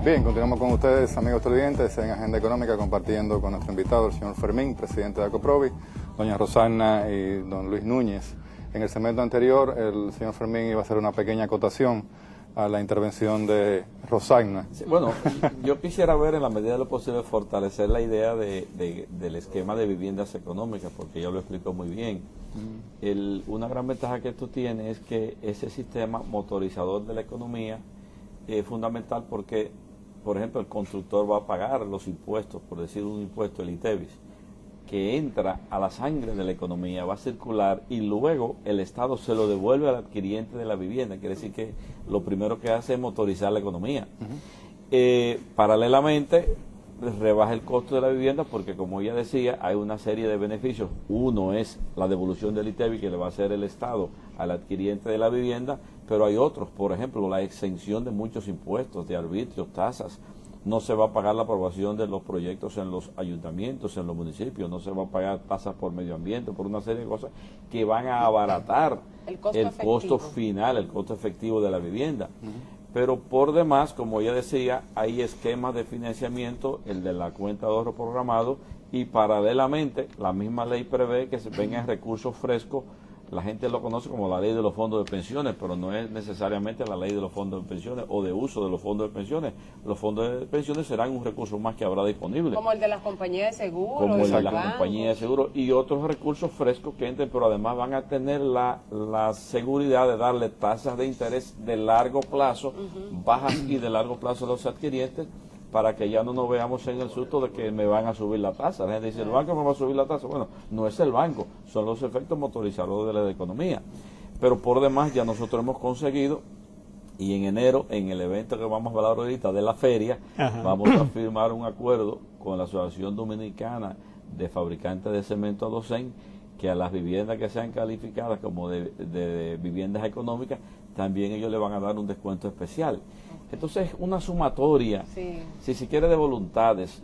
Bien, continuamos con ustedes, amigos televidentes, en Agenda Económica, compartiendo con nuestro invitado, el señor Fermín, presidente de Acoprovi, doña Rosagna y don Luis Núñez. En el segmento anterior, el señor Fermín iba a hacer una pequeña acotación a la intervención de Rosagna. Sí, bueno, yo quisiera ver, en la medida de lo posible, fortalecer la idea del esquema de viviendas económicas, porque ella lo explicó muy bien. Una gran ventaja que esto tiene es que ese sistema motorizador de la economía es fundamental porque, por ejemplo, el constructor va a pagar los impuestos, por decir un impuesto, el ITEVIS, que entra a la sangre de la economía, va a circular y luego el Estado se lo devuelve al adquiriente de la vivienda. Quiere decir que lo primero que hace es motorizar la economía. Paralelamente, rebaja el costo de la vivienda porque, como ella decía, hay una serie de beneficios. Uno es la devolución del ITEVIS que le va a hacer el Estado al adquiriente de la vivienda, pero hay otros, por ejemplo, la exención de muchos impuestos, de arbitrios, tasas. No se va a pagar la aprobación de los proyectos en los ayuntamientos, en los municipios, no se va a pagar tasas por medio ambiente, por una serie de cosas que van a abaratar el costo final, el costo efectivo de la vivienda. Pero por demás, como ella decía, hay esquemas de financiamiento, el de la cuenta de ahorro programado, y paralelamente la misma ley prevé que se vengan recursos frescos. La gente lo conoce como la ley de los fondos de pensiones, pero no es necesariamente la ley de los fondos de pensiones o de uso de los fondos de pensiones. Los fondos de pensiones serán un recurso más que habrá disponible. Como el de las compañías de seguros. Como el de las compañías de seguros y otros recursos frescos que entren, pero además van a tener la seguridad de darle tasas de interés de largo plazo, bajas y de largo plazo a los adquirientes, para que ya no nos veamos en el susto de que me van a subir la tasa. La gente dice, ¿el banco me va a subir la tasa? Bueno, no es el banco, son los efectos motorizadores de la economía. Pero por demás ya nosotros hemos conseguido, y en enero, en el evento que vamos a hablar ahorita de la feria, vamos a firmar un acuerdo con la Asociación Dominicana de Fabricantes de Cemento Adocen, que a las viviendas que sean calificadas como de viviendas económicas, también ellos le van a dar un descuento especial. Entonces, una sumatoria, si se quiere, de voluntades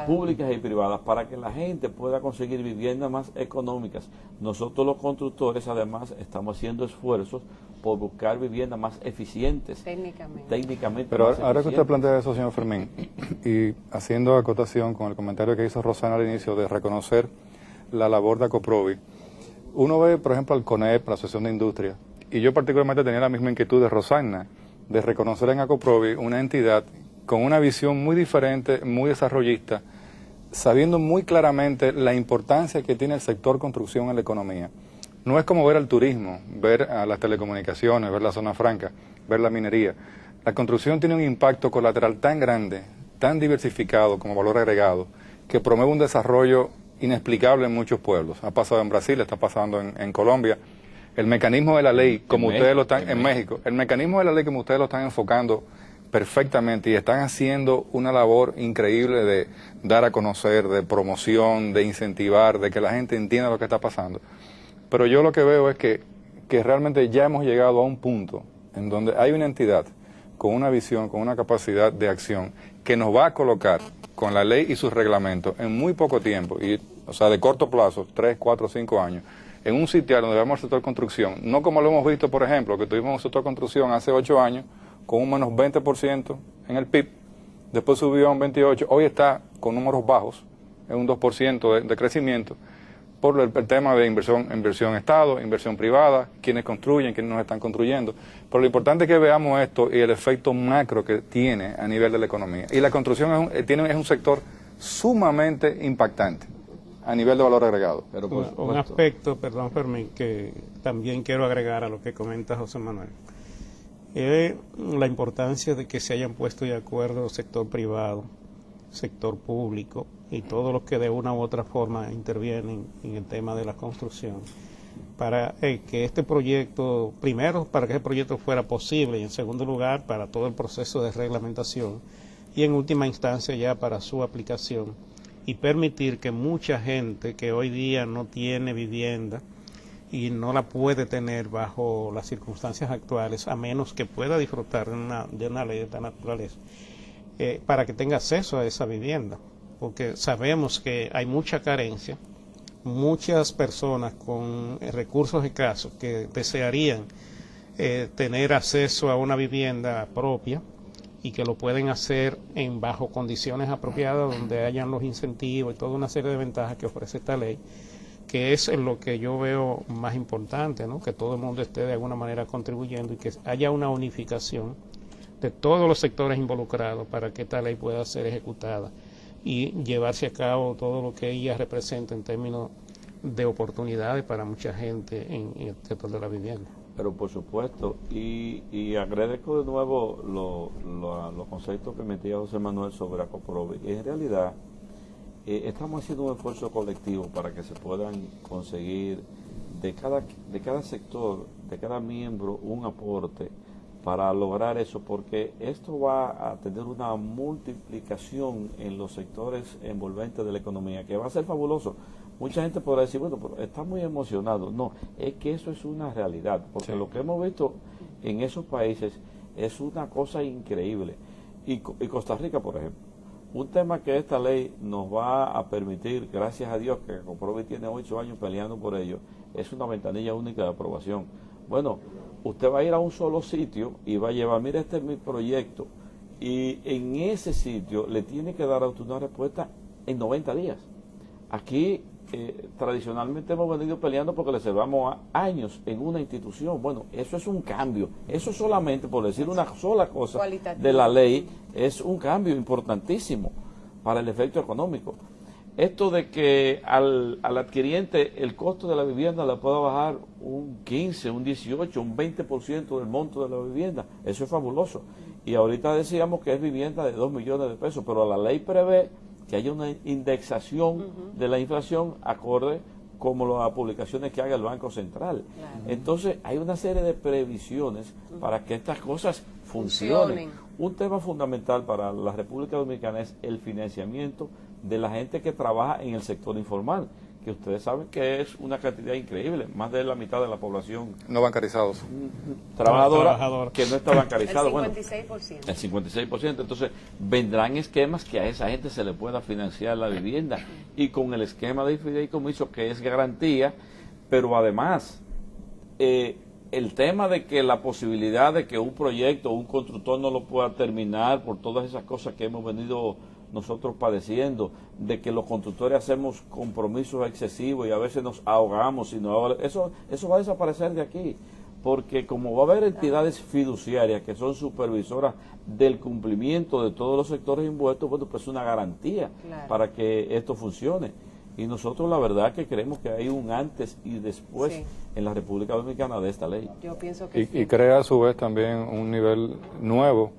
públicas y privadas para que la gente pueda conseguir viviendas más económicas. Nosotros los constructores, además, estamos haciendo esfuerzos por buscar viviendas más eficientes. Técnicamente. Pero ahora que usted plantea eso, señor Fermín, y haciendo acotación con el comentario que hizo Rosana al inicio de reconocer la labor de Acoprovi, uno ve, por ejemplo, al CONEP, la Asociación de Industria, y yo particularmente tenía la misma inquietud de Rosagna, de reconocer en Acoprovi una entidad con una visión muy diferente, muy desarrollista, sabiendo muy claramente la importancia que tiene el sector construcción en la economía. No es como ver al turismo, ver a las telecomunicaciones, ver la zona franca, ver la minería. La construcción tiene un impacto colateral tan grande, tan diversificado como valor agregado, que promueve un desarrollo inexplicable en muchos pueblos. Ha pasado en Brasil, está pasando en Colombia. El mecanismo de la ley, como ustedes lo están en México, el mecanismo de la ley como ustedes lo están enfocando perfectamente y están haciendo una labor increíble de dar a conocer, de promoción, de incentivar, de que la gente entienda lo que está pasando. Pero yo lo que veo es que realmente ya hemos llegado a un punto en donde hay una entidad con una visión, con una capacidad de acción que nos va a colocar con la ley y sus reglamentos en muy poco tiempo, o sea, de corto plazo, 3, 4, 5 años, en un sitial donde vemos el sector construcción, no como lo hemos visto, por ejemplo, que tuvimos un sector construcción hace 8 años con un menos 20% en el PIB, después subió a un 28%, hoy está con números bajos, en un 2% de crecimiento, por el tema de inversión Estado, inversión privada, quienes construyen, quienes nos están construyendo. Pero lo importante es que veamos esto y el efecto macro que tiene a nivel de la economía. Y la construcción es un sector sumamente impactante a nivel de valor agregado. Pero un aspecto, perdón Fermín, que también quiero agregar a lo que comenta José Manuel, es la importancia de que se hayan puesto de acuerdo el sector privado, sector público y todos los que de una u otra forma intervienen en el tema de la construcción, para que este proyecto, primero, para que ese proyecto fuera posible, y en segundo lugar, para todo el proceso de reglamentación, y en última instancia ya para su aplicación, y permitir que mucha gente que hoy día no tiene vivienda y no la puede tener bajo las circunstancias actuales, a menos que pueda disfrutar de una ley de esta naturaleza, para que tenga acceso a esa vivienda, porque sabemos que hay mucha carencia, muchas personas con recursos escasos que desearían tener acceso a una vivienda propia, y que lo pueden hacer bajo condiciones apropiadas donde hayan los incentivos y toda una serie de ventajas que ofrece esta ley, que es en lo que yo veo más importante, ¿no? Que todo el mundo esté de alguna manera contribuyendo y que haya una unificación de todos los sectores involucrados para que esta ley pueda ser ejecutada y llevarse a cabo todo lo que ella representa en términos de oportunidades para mucha gente en el sector de la vivienda. Pero por supuesto, y agradezco de nuevo los conceptos que metía José Manuel sobre ACOPROVI. En realidad, estamos haciendo un esfuerzo colectivo para que se puedan conseguir de cada sector, de cada miembro, un aporte para lograr eso, porque esto va a tener una multiplicación en los sectores envolventes de la economía, que va a ser fabuloso. Mucha gente podrá decir, bueno, pero está muy emocionado. No, es que eso es una realidad, porque lo que hemos visto en esos países es una cosa increíble. Y Costa Rica, por ejemplo, un tema que esta ley nos va a permitir, gracias a Dios, que ACOPROVI tiene 8 años peleando por ello, es una ventanilla única de aprobación. Bueno, usted va a ir a un solo sitio y va a llevar, mire, este es mi proyecto, y en ese sitio le tiene que dar a usted una respuesta en 90 días. Aquí tradicionalmente hemos venido peleando porque le reservamos años en una institución. Bueno, eso es un cambio. Eso solamente, por decir una sola cosa de la ley, es un cambio importantísimo para el efecto económico. Esto de que al adquiriente el costo de la vivienda le pueda bajar un 15, un 18, un 20% del monto de la vivienda, eso es fabuloso. Y ahorita decíamos que es vivienda de 2 millones de pesos, pero la ley prevé que haya una indexación de la inflación acorde como las publicaciones que haga el Banco Central. Entonces hay una serie de previsiones para que estas cosas funcionen. Un tema fundamental para la República Dominicana es el financiamiento de la gente que trabaja en el sector informal, que ustedes saben que es una cantidad increíble, más de la mitad de la población no bancarizados, trabajadora que no está bancarizado. El 56%. El 56%. Entonces vendrán esquemas que a esa gente se le pueda financiar la vivienda, y con el esquema de fideicomiso, que es garantía, pero además el tema de que la posibilidad de que un proyecto o un constructor no lo pueda terminar por todas esas cosas que hemos venido nosotros padeciendo, de que los constructores hacemos compromisos excesivos y a veces nos ahogamos, eso va a desaparecer de aquí, porque como va a haber entidades fiduciarias que son supervisoras del cumplimiento de todos los sectores envueltos, bueno, pues es una garantía para que esto funcione. Y nosotros la verdad que creemos que hay un antes y después en la República Dominicana de esta ley. Yo pienso que y crea a su vez también un nivel nuevo,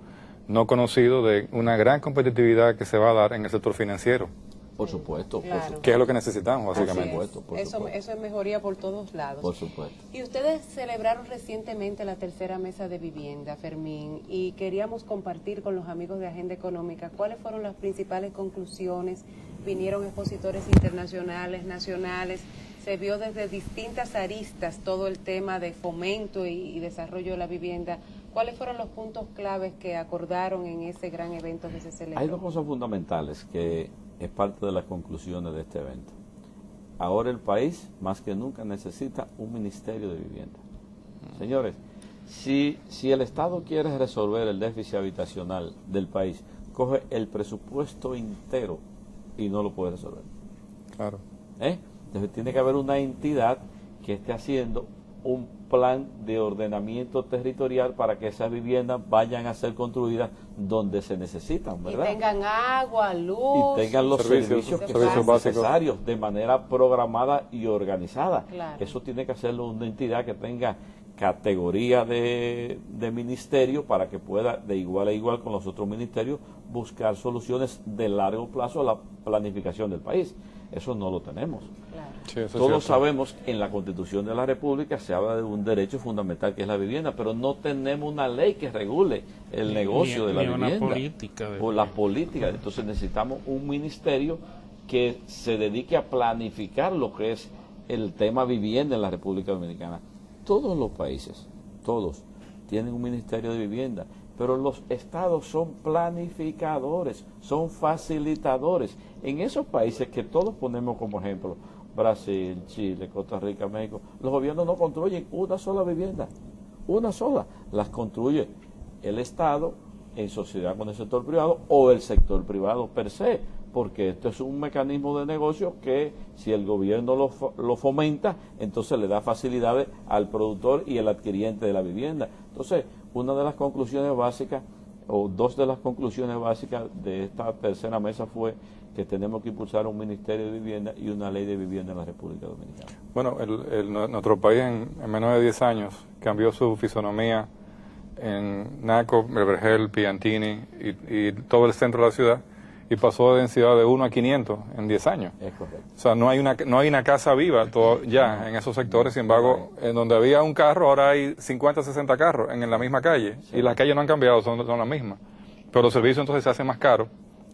no conocido, de una gran competitividad que se va a dar en el sector financiero. Por supuesto, que es lo que necesitamos básicamente. Eso es mejoría por todos lados. Por supuesto. Y ustedes celebraron recientemente la tercera mesa de vivienda, Fermín, y queríamos compartir con los amigos de Agenda Económica cuáles fueron las principales conclusiones. Vinieron expositores internacionales, nacionales, se vio desde distintas aristas todo el tema de fomento y desarrollo de la vivienda. ¿Cuáles fueron los puntos claves que acordaron en ese gran evento que se celebró? Hay dos cosas fundamentales que es parte de las conclusiones de este evento. Ahora el país, más que nunca, necesita un ministerio de vivienda. Señores, si el Estado quiere resolver el déficit habitacional del país, coge el presupuesto entero y no lo puede resolver. Claro. Entonces tiene que haber una entidad que esté haciendo un plan de ordenamiento territorial para que esas viviendas vayan a ser construidas donde se necesitan, ¿verdad? Y tengan agua, luz. Y tengan los servicios que sean necesarios de manera programada y organizada. Claro. Eso tiene que hacerlo una entidad que tenga categoría de ministerio para que pueda de igual a igual con los otros ministerios buscar soluciones de largo plazo a la planificación del país. Eso no lo tenemos. Claro. Sí, Todos sabemos que en la Constitución de la República se habla de un derecho fundamental que es la vivienda, pero no tenemos una ley que regule el negocio de la vivienda. O la política. Entonces necesitamos un ministerio que se dedique a planificar lo que es el tema vivienda en la República Dominicana. Todos los países, todos, tienen un ministerio de vivienda, pero los estados son planificadores, son facilitadores. En esos países que todos ponemos como ejemplo, Brasil, Chile, Costa Rica, México, los gobiernos no construyen una sola vivienda, una sola, las construye el Estado en sociedad con el sector privado o el sector privado per se, porque esto es un mecanismo de negocio que si el gobierno lo fomenta, entonces le da facilidades al productor y al adquiriente de la vivienda. Entonces, una de las conclusiones básicas, o dos de las conclusiones básicas de esta tercera mesa fue que tenemos que impulsar un Ministerio de Vivienda y una ley de vivienda en la República Dominicana. Bueno, nuestro país en menos de 10 años cambió su fisonomía en Naco, Vergel, Piantini y todo el centro de la ciudad, y pasó de densidad de 1 a 500 en 10 años. Es correcto. O sea, no hay una casa viva ya en esos sectores. Sin embargo, en donde había un carro, ahora hay 50, 60 carros en la misma calle. Sí. Y las calles no han cambiado, son las mismas. Pero los servicios entonces se hacen más caros,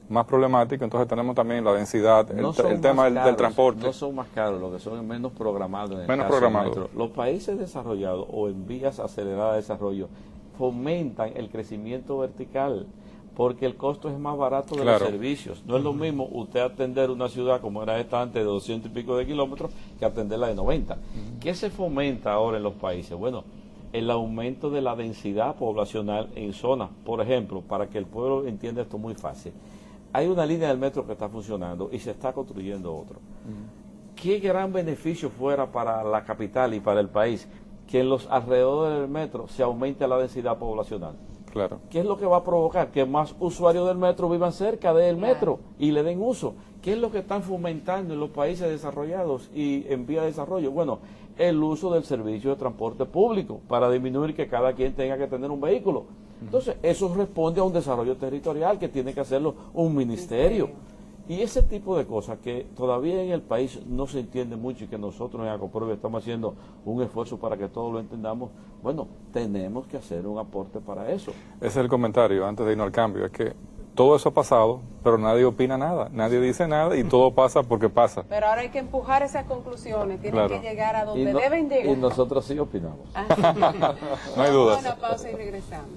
más problemáticos. Entonces tenemos también la densidad, el tema del transporte. No son más caros, lo que son es menos programados. Menos programados. Los países desarrollados o en vías aceleradas de desarrollo fomentan el crecimiento vertical, porque el costo es más barato de los servicios. No es lo mismo usted atender una ciudad como era esta antes de 200 y pico de kilómetros que atenderla de 90. ¿Qué se fomenta ahora en los países? Bueno, el aumento de la densidad poblacional en zonas. Por ejemplo, para que el pueblo entienda esto muy fácil, hay una línea del metro que está funcionando y se está construyendo otro. ¿Qué gran beneficio fuera para la capital y para el país que en los alrededores del metro se aumente la densidad poblacional? Claro. ¿Qué es lo que va a provocar? Que más usuarios del metro vivan cerca del metro y le den uso. ¿Qué es lo que están fomentando en los países desarrollados y en vía de desarrollo? Bueno, el uso del servicio de transporte público para disminuir que cada quien tenga que tener un vehículo. Entonces, eso responde a un desarrollo territorial que tiene que hacerlo un ministerio. Y ese tipo de cosas que todavía en el país no se entiende mucho y que nosotros en ACOPROVI estamos haciendo un esfuerzo para que todos lo entendamos, bueno, tenemos que hacer un aporte para eso. Ese es el comentario antes de irnos al cambio, es que todo eso ha pasado, pero nadie opina nada, nadie dice nada y todo pasa porque pasa. Pero ahora hay que empujar esas conclusiones, tienen que llegar a donde deben llegar. Y nosotros sí opinamos. No hay dudas. Vamos a una pausa y regresamos.